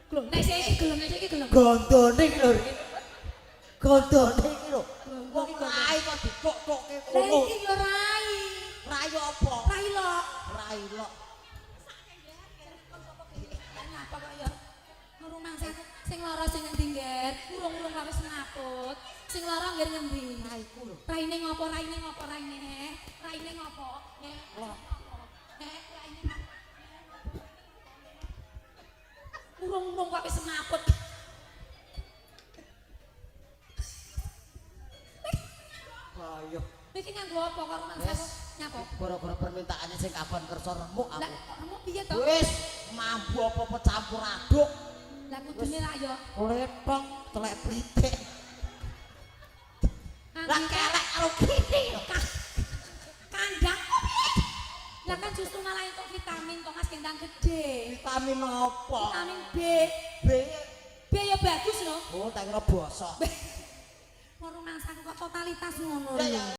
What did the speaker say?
Lho, nek iki gelem. Gondone iki lho. Gondone iki lho. Wong rai kok dicok-cokke Lah ngono. iki yo rai. Rai apa? Rai lo. Rai lok. Kenapa kok ya? Ngrumang sing lara sing endi, Ngger? Urung-urung kok wis ngaput. Sing lara ngger ngendi? Raiku lho. Raine ngopo? Raine ngopo? Raine ngopo? Raine. Urung-urung kok wis ngaput. Ayo. Iki nganggo apa kok rumang saya nyapa? Gara-gara permintaane sing kapan kersa remuk aku. Lah, kamu piye to? Wis mambu apa-apa campur aduk. Lah kudune ra yo. Letong telek pritik. Lah kelek karo kene lho. Kandang kok piye? Lah kan justru malah entuk vitamin to Mas gendang gede. Vitamin apa? Vitamin B. B. B ya bagus lho. Oh, tak kira bosok. Warung nangsaku kok totalitas ngono. Ya ya.